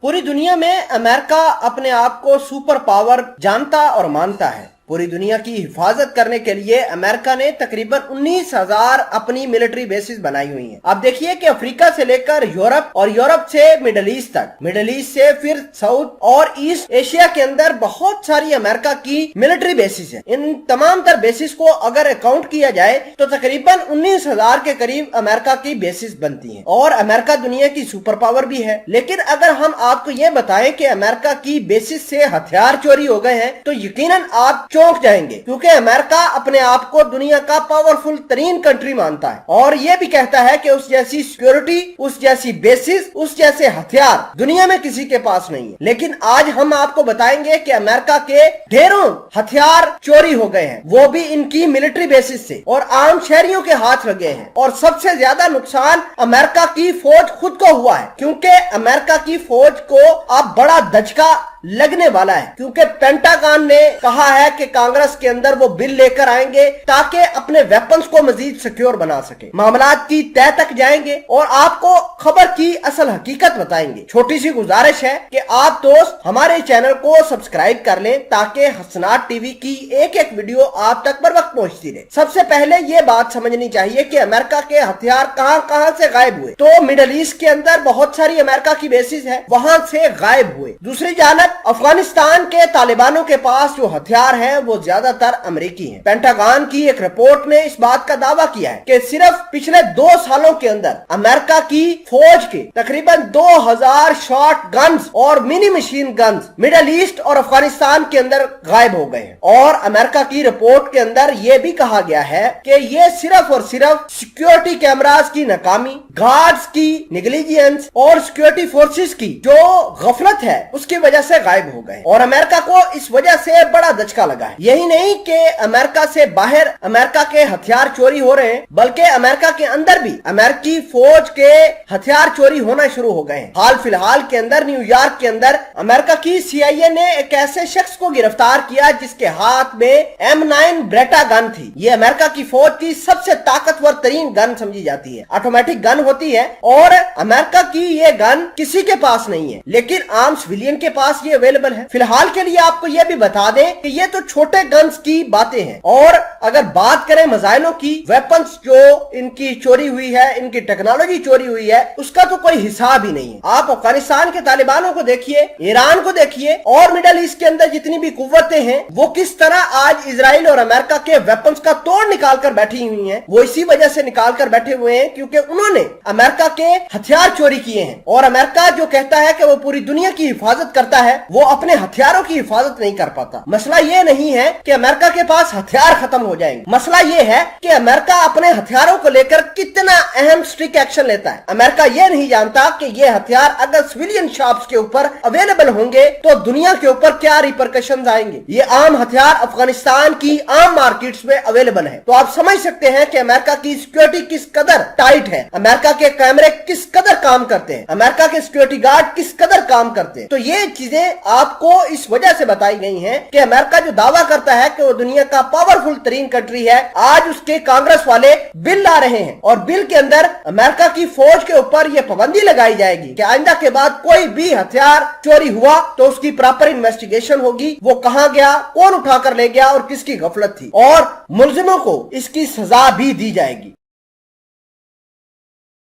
पूरी दुनिया में अमेरिका अपने आप को सुपर पावर जानता और मानता है। पूरी दुनिया की हिफाजत करने के लिए अमेरिका ने तकरीबन 19,000 अपनी मिलिट्री बेसिस बनाई हुई हैं। अब देखिए कि अफ्रीका से लेकर यूरोप और यूरोप से मिडिल ईस्ट तक, मिडिल ईस्ट से फिर साउथ और ईस्ट एशिया के अंदर बहुत सारी अमेरिका की मिलिट्री बेसिस है। इन तमाम तर बेसिस को अगर अकाउंट किया जाए तो तकरीबन 19,000 के करीब अमेरिका की बेसिस बनती है और अमेरिका दुनिया की सुपर पावर भी है। लेकिन अगर हम आपको ये बताएं कि अमेरिका की बेसिस से हथियार चोरी हो गए हैं तो यकीनन आप चौंक जाएंगे, क्योंकि अमेरिका अपने आप को दुनिया का पावरफुल तरीन कंट्री मानता है और ये भी कहता है कि उस जैसी सिक्योरिटी, उस जैसी बेसिस, उस जैसे हथियार दुनिया में किसी के पास नहीं है। लेकिन आज हम आपको बताएंगे कि अमेरिका के ढेरों हथियार चोरी हो गए हैं, वो भी इनकी मिलिट्री बेसिस से, और आम शहरियों के हाथ लगे हैं। और सबसे ज्यादा नुकसान अमेरिका की फौज खुद को हुआ है, क्योंकि अमेरिका की फौज को अब बड़ा धचका लगने वाला है, क्योंकि पेंटागन ने कहा है कि कांग्रेस के अंदर वो बिल लेकर आएंगे ताकि अपने वेपन्स को मजीद सिक्योर बना सके। मामलात की तह तक जाएंगे और आपको खबर की असल हकीकत बताएंगे। छोटी सी गुजारिश है कि आप दोस्त हमारे चैनल को सब्सक्राइब कर लें ताकि हसनात टीवी की एक एक वीडियो आप तक बर वक्त पहुंचती रहे। सबसे पहले ये बात समझनी चाहिए कि अमेरिका के हथियार कहां से गायब हुए। तो मिडिल ईस्ट के अंदर बहुत सारी अमेरिका की बेसिस है, वहां से गायब हुए। दूसरी जानब अफगानिस्तान के तालिबानों के पास जो हथियार हैं वो ज्यादातर अमेरिकी हैं। पेंटागन की एक रिपोर्ट ने इस बात का दावा किया है कि सिर्फ पिछले 2 सालों के अंदर अमेरिका की फौज के तकरीबन 2000 शॉर्ट गन्स और mini machine guns middle east और अफगानिस्तान के अंदर गायब हो गए हैं। और अमेरिका की रिपोर्ट के अंदर यह भी कहा गया है कि ये सिर्फ और सिर्फ सिक्योरिटी कैमरास की नाकामी, गार्ड्स की नेग्लिजेंस और सिक्योरिटी फोर्सेस की जो गफलत है उसकी वजह से गायब हो गए। और अमेरिका को इस वजह से बड़ा धचका लगा है। यही नहीं कि अमेरिका से बाहर अमेरिका के हथियार चोरी हो रहे हैं, बल्कि अमेरिका के अंदर भी अमेरिकी फौज के हथियार चोरी होना शुरू हो गए हैं। हाल फिलहाल के अंदर न्यूयॉर्क के अंदर अमेरिका की CIA ने एक ऐसे शख्स को गिरफ्तार किया जिसके हाथ में M9 ब्रेटा गन थी। ये अमेरिका की फौज की सबसे ताकतवर तरीन गन समझी जाती है। ऑटोमेटिक गन होती है और अमेरिका की ये गन किसी के पास नहीं है, लेकिन आम सिविलियन के पास ये अवेलेबल है। फिलहाल के लिए आपको यह भी बता दें कि ये तो छोटे गन्स की बातें हैं। और अगर बात करें मिसाइलों की, वेपन्स जो इनकी चोरी हुई है, इनकी टेक्नोलॉजी चोरी हुई है, उसका तो कोई हिसाब ही नहीं है। आप अफगानिस्तान के तालिबानों को देखिए, ईरान को देखिए और मिडिल ईस्ट के अंदर जितनी भी कुव्वतें हैं वो किस तरह आज इजराइल और अमेरिका के वेपन्स का तोड़ निकाल कर बैठी हुई हैं। वो इसी वजह से निकाल कर बैठे हुए हैं क्योंकि उन्होंने अमेरिका के हथियार चोरी किए हैं। और अमेरिका जो कहता है कि वो पूरी दुनिया की हिफाजत करता है, वो अपने हथियारों की हिफाजत नहीं कर पाता। मसला ये नहीं है कि अमेरिका के पास हथियार खत्म हो जाएंगे, मसला ये है कि अमेरिका अपने हथियारों को लेकर कितना अहम स्ट्रिक्ट एक्शन लेता है। अमेरिका ये नहीं जानता कि ये हथियार अगर सिविलियन शॉप्स के ऊपर अवेलेबल होंगे तो दुनिया के ऊपर क्या रिपरकशंस आएंगे। ये आम हथियार अफगानिस्तान की आम मार्केट्स में अवेलेबल है। तो आप समझ सकते हैं कि अमेरिका की सिक्योरिटी किस कदर टाइट है, अमेरिका के कैमरे किस कदर काम करते हैं, अमेरिका के सिक्योरिटी गार्ड किस कदर काम करते हैं। तो ये चीजें आपको इस वजह से बताई गई हैं कि अमेरिका जो दावा करता है कि वो दुनिया का पावरफुल तरीन कंट्री है, आज उसके कांग्रेस वाले बिल ला रहे हैं और बिल के अंदर अमेरिका की फौज के ऊपर यह पाबंदी लगाई जाएगी कि आइंदा के बाद कोई भी हथियार चोरी हुआ तो उसकी प्रॉपर इन्वेस्टिगेशन होगी, वो कहां गया, कौन उठाकर ले गया और किसकी गफलत थी, और मुलजिमों को इसकी सजा भी दी जाएगी।